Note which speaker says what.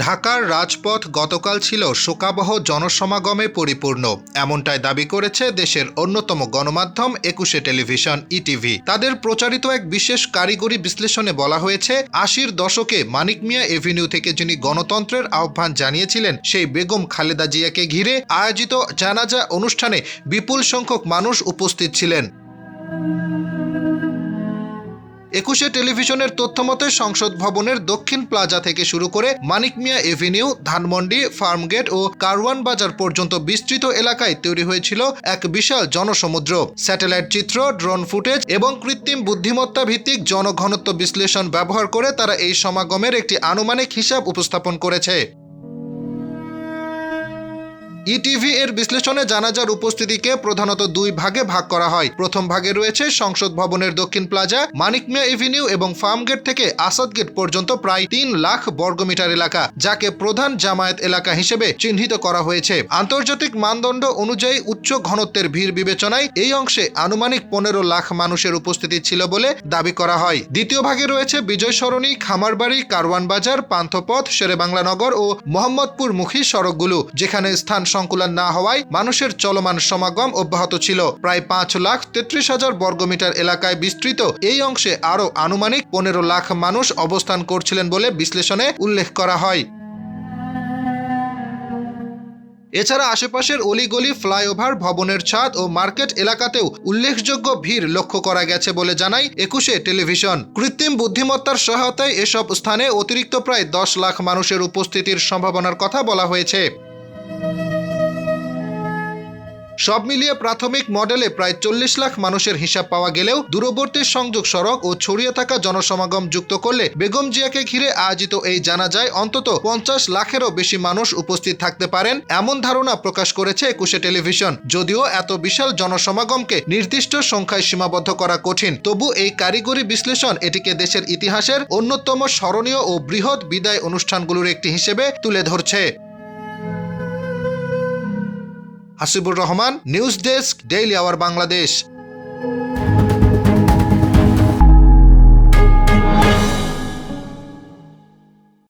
Speaker 1: ঢাকার রাজপথ গতকাল ছিল শোকাবহ জনসমাগমে পরিপূর্ণ, এমনটাই দাবি করেছে দেশের অন্যতম গণমাধ্যম ২১শে টেলিভিশন ইটিভি। তাদের প্রচারিত এক বিশেষ কারিগরি বিশ্লেষণে বলা হয়েছে, ৮০-র দশকে মানিক মিয়া এভিনিউ থেকে যিনি গণতন্ত্রের আহ্বান জানিয়েছিলেন, সেই বেগম খালেদা জিয়াকে ঘিরে আয়োজিত জানাজা অনুষ্ঠানে বিপুল সংখ্যক মানুষ উপস্থিত ছিলেন। ২১শে টেলিভিশনের তথ্যমতে সংসদ ভবনের দক্ষিণ প্লাজা থেকে শুরু করে মানিক মিয়া এভিনিউ, ধানমন্ডি, ফার্মগেট ও কারওয়ান বাজার পর্যন্ত বিস্তৃত এলাকায় তৈরি হয়েছিল এক বিশাল জনসমুদ্র। স্যাটেলাইট চিত্র, ড্রোন ফুটেজ এবং কৃত্রিম বুদ্ধিমত্তা ভিত্তিক জনঘনত্ব বিশ্লেষণ ব্যবহার করে তারা এই সমাগমের একটি আনুমানিক হিসাব উপস্থাপন করেছে। ইটিভি এর বিশ্লেষণে জানাজার উপস্থিতিকে প্রধানত দুই ভাগে ভাগ করা হয়। প্রথম ভাগে রয়েছে সংসদ ভবনের দক্ষিণ প্লাজা, মানিক মিয়া এভিনিউ এবং ফার্মগেট থেকে আসাদ গেট পর্যন্ত প্রায় ৩ লাখ বর্গমিটার এলাকা, যাকে প্রধান জামায়াত এলাকা হিসেবে চিহ্নিত করা হয়েছে। আন্তর্জাতিক মানদণ্ড অনুযায়ী উচ্চ ঘনত্বের ভিড় বিবেচনায় এই অংশে আনুমানিক ১৫ লাখ মানুষের উপস্থিতি ছিল বলে দাবি করা হয়। দ্বিতীয় ভাগে রয়েছে বিজয় সরণি, খামারবাড়ি, কারওয়ান বাজার, পান্থপথ, শেরেবাংলা নগর ও মোহাম্মদপুরমুখী সড়কগুলো, যেখানে স্থান সংকুলান না হওয়ায় মানুষের চলমান সমাগম অব্যাহত ছিল। প্রায় ৫,৩৩,০০০ বর্গমিটার এলাকায় বিস্তৃত এই অংশে আরও আনুমানিক ১৫ লাখ মানুষ অবস্থান করছিলেন বলে বিশ্লেষণে উল্লেখ করা হয়। এছাড়া আশেপাশের অলিগলি, ফ্লাইওভার, ভবনের ছাদ ও মার্কেট এলাকাতেও উল্লেখযোগ্য ভিড় লক্ষ্য করা গেছে বলে জানায় ২১শে টেলিভিশন। কৃত্রিম বুদ্ধিমত্তার সহায়তায় এসব স্থানে অতিরিক্ত প্রায় ১০ লাখ মানুষের উপস্থিতির সম্ভাবনার কথা বলা হয়েছে। সব মিলিয়ে প্রাথমিক মডেলে প্রায় ৪০ লাখ মানুষের হিসাব পাওয়া গেলেও দূরবর্তী সংযোগ সড়ক ও ছড়িয়ে থাকা জনসমাগম যুক্ত করলে বেগম জিয়াকে ঘিরে আয়োজিত এই জানাজায় অন্তত ৫০ লাখেরও বেশি মানুষ উপস্থিত থাকতে পারেন, এমন ধারণা প্রকাশ করেছে ২১শে টেলিভিশন। যদিও এত বিশাল জনসমাগমকে নির্দিষ্ট সংখ্যায় সীমাবদ্ধ করা কঠিন, তবু এই কারিগরি বিশ্লেষণ এটিকে দেশের ইতিহাসের অন্যতম স্মরণীয় ও বৃহৎ বিদায় অনুষ্ঠানগুলোর একটি হিসেবে তুলে ধরছে। Hasibur Rahman, news desk, daily our Bangladesh.